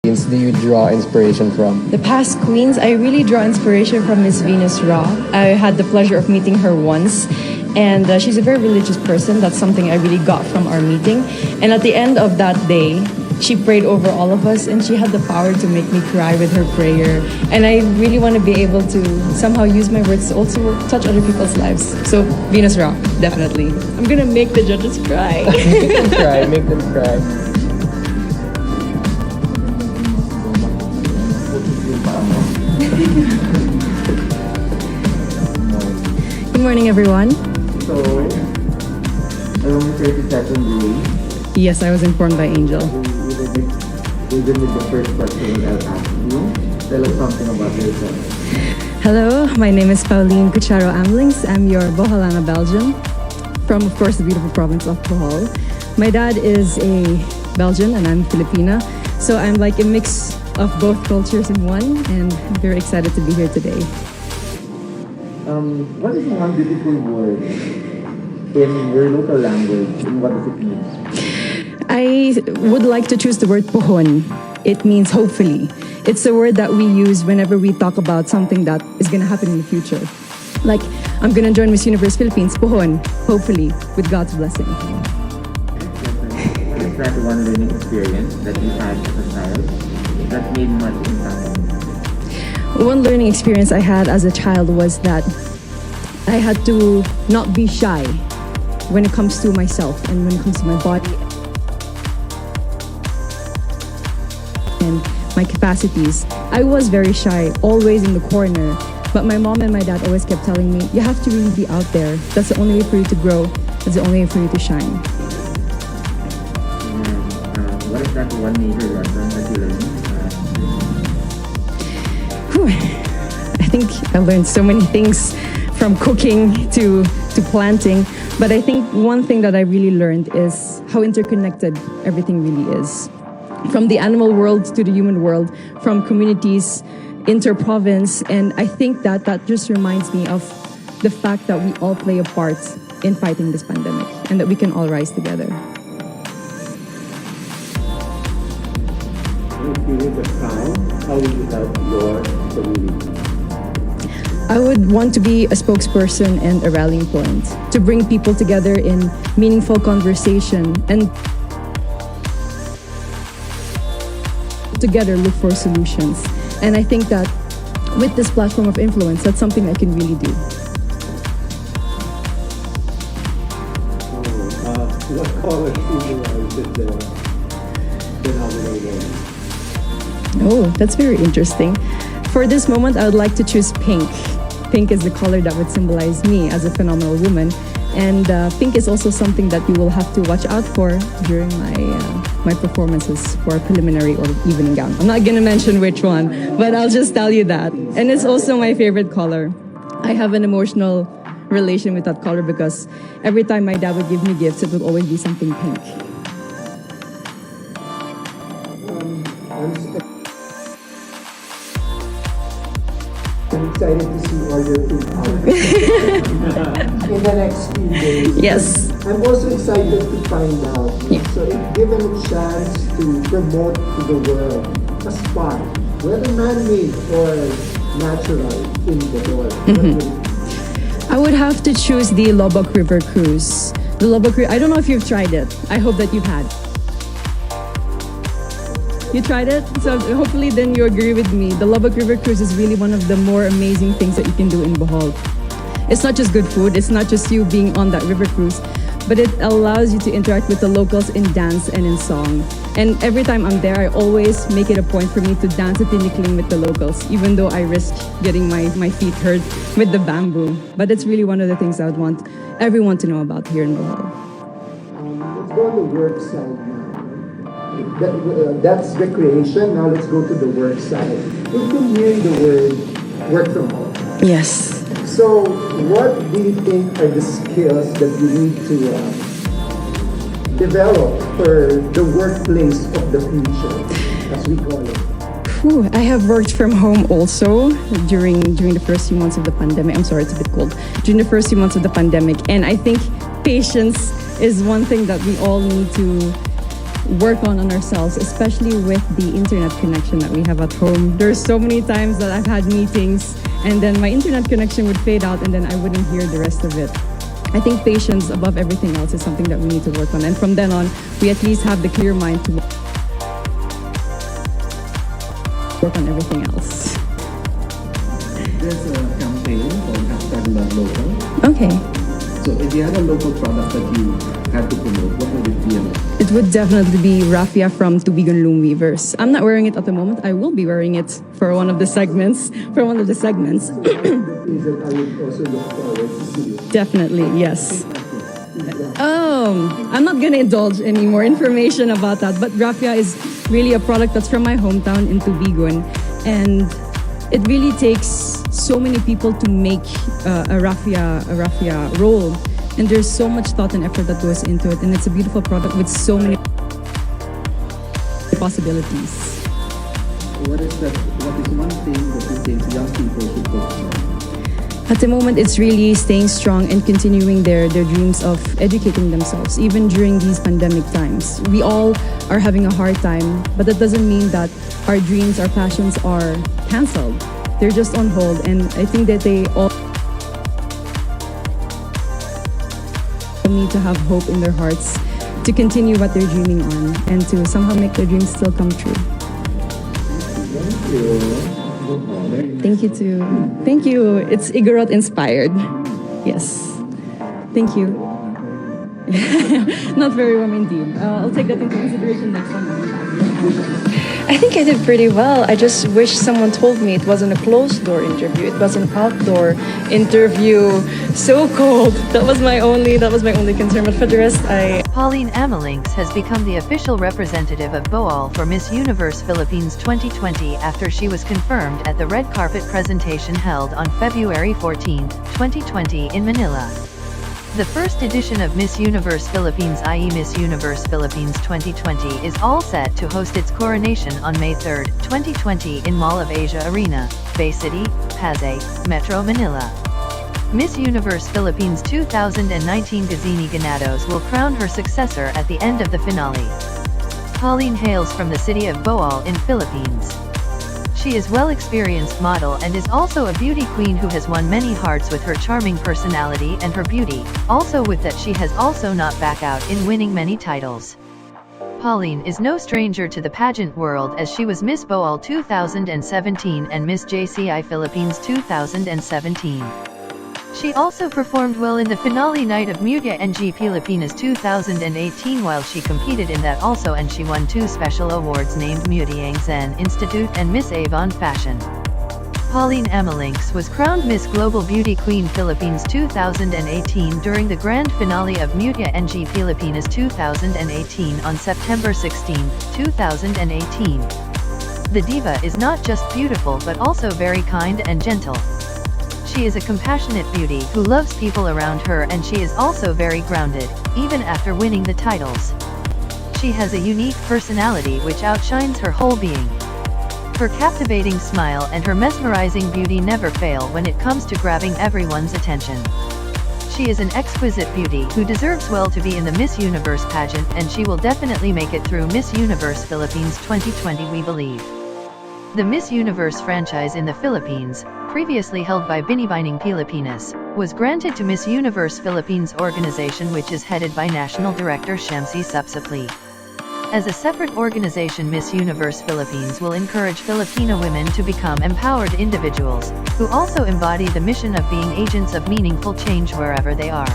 do you draw inspiration from? The past queens, I really draw inspiration from Miss Venus Ra. I had the pleasure of meeting her once, and she's a very religious person. That's something I really got from our meeting. And at the end of that day, she prayed over all of us, and she had the power to make me cry with her prayer. And I really want to be able to somehow use my words to also touch other people's lives. So Venus Ra, definitely. I'm gonna make the judges cry. Make them cry, make them cry. Good morning, everyone. So, around 30-second rule, Yes, I was informed by Angel. we're going with the first question I'll ask you. Tell us something about yourself. Hello, my name is Pauline Amelinckx. I'm your Boholana Belgian from, of course, the beautiful province of Bohol. My dad is a Belgian and I'm Filipina, so I'm like a mix of both cultures in one, and I'm very excited to be here today. What is one beautiful word in your local language and what does it mean? I would like to choose the word pohon. It means hopefully. It's a word that we use whenever we talk about something that is going to happen in the future. Like, I'm going to join Miss Universe Philippines, pohon, hopefully, with God's blessing. What is that one learning experience that you had as a child that made much impact on you? One learning experience I had as a child was that I had to not be shy when it comes to myself and when it comes to my body and my capacities. I was very shy, always in the corner, but my mom and my dad always kept telling me, you have to really be out there. That's the only way for you to grow. That's the only way for you to shine. And what is that one major lesson that you learned? I think I learned so many things from cooking to planting, but I think one thing that I really learned is how interconnected everything really is. From the animal world to the human world, from communities, inter-province, and I think that just reminds me of the fact that we all play a part in fighting this pandemic and that we can all rise together. If you were the crown, how will you help your community? I would want to be a spokesperson and a rallying point to bring people together in meaningful conversation and together look for solutions. And I think that with this platform of influence, that's something I can really do. What color symbolizes the phenomenal one? Oh, that's very interesting. For this moment, I would like to choose pink. Pink is the color that would symbolize me as a phenomenal woman. And pink is also something that you will have to watch out for during my performances for preliminary or evening gown. I'm not going to mention which one, but I'll just tell you that. And it's also my favorite color. I have an emotional relation with that color because every time my dad would give me gifts, it would always be something pink. I'm excited to see all your food in the next few days. Yes. I'm also excited to find out. So if given a chance to promote to the world a spot, whether man-made or natural in the world, what would it be? I would have to choose the Lobok River Cruise. The Lobok River, I don't know if you've tried it. I hope that you've had. You tried it? So hopefully then you agree with me. The Lobok River Cruise is really one of the more amazing things that you can do in Bohol. It's not just good food, it's not just you being on that river cruise, but it allows you to interact with the locals in dance and in song. And every time I'm there, I always make it a point for me to dance a tinikling with the locals, even though I risk getting my feet hurt with the bamboo. But it's really one of the things I would want everyone to know about here in Bohol. Let's go on the work side now. That's recreation. Now let's go to the work side. We've been hearing the word work from home. Yes. So what do you think are the skills that you need to develop for the workplace of the future, as we call it? I have worked from home also during the first few months of the pandemic. I'm sorry, it's a bit cold. During the first few months of the pandemic. And I think patience is one thing that we all need to work on ourselves, especially with the internet connection that we have at home. There's so many times that I've had meetings and then my internet connection would fade out and then I wouldn't hear the rest of it. I think patience above everything else is something that we need to work on. And from then on, we at least have the clear mind to work on everything else. There's a campaign called #LoveLocal. Okay. So if you had a local product that you had to promote, what would it be about? It would definitely be raffia from Tubigon Loom Weavers. I'm not wearing it at the moment. I will be wearing it for one of the segments. Season, I would also look forward to see you. Definitely, yes. I'm not gonna indulge any more information about that, but raffia is really a product that's from my hometown in Tubigon, and it really takes so many people to make a raffia roll, and there's so much thought and effort that goes into it, and it's a beautiful product with so many possibilities. What is one thing that you think young people should focus on? At the moment, it's really staying strong and continuing their dreams of educating themselves, even during these pandemic times. We all are having a hard time, but that doesn't mean that our dreams, our passions are canceled. They're just on hold, and I think that they all need to have hope in their hearts to continue what they're dreaming on and to somehow make their dreams still come true. Thank you. Thank you too. Thank you. It's Igorot inspired. Yes. Thank you. Not very warm indeed. I'll take that into consideration next time. I think I did pretty well. I just wish someone told me it wasn't a closed door interview. It was an outdoor interview. So cold. That was my only concern. But for the rest, Pauline Amelinckx has become the official representative of Bohol for Miss Universe Philippines 2020 after she was confirmed at the red carpet presentation held on February 14, 2020 in Manila. The first edition of Miss Universe Philippines, i.e. Miss Universe Philippines 2020, is all set to host its coronation on May 3, 2020 in Mall of Asia Arena, Bay City, Pasay, Metro Manila. Miss Universe Philippines 2019 Gazini Ganados will crown her successor at the end of the finale. Pauline hails from the city of Bohol in Philippines. She is well-experienced model and is also a beauty queen who has won many hearts with her charming personality and her beauty. Also with that, she has also not back out in winning many titles. Pauline is no stranger to the pageant world, as she was Miss Bohol 2017 and Miss JCI Philippines 2017. She also performed well in the finale night of Mutia NG Pilipinas 2018 while she competed in that also, and she won 2 special awards named Mutiang Zen Institute and Miss Avon Fashion. Pauline Amelinckx was crowned Miss Global Beauty Queen Philippines 2018 during the grand finale of Mutia NG Pilipinas 2018 on September 16, 2018. The diva is not just beautiful but also very kind and gentle. She is a compassionate beauty who loves people around her, and she is also very grounded, even after winning the titles. She has a unique personality which outshines her whole being. Her captivating smile and her mesmerizing beauty never fail when it comes to grabbing everyone's attention. She is an exquisite beauty who deserves well to be in the Miss Universe pageant, and she will definitely make it through Miss Universe Philippines 2020, we believe. The Miss Universe franchise in the Philippines, previously held by Binibining Pilipinas, was granted to Miss Universe Philippines organization, which is headed by National Director Shamsi Supsapli. As a separate organization, Miss Universe Philippines will encourage Filipino women to become empowered individuals, who also embody the mission of being agents of meaningful change wherever they are.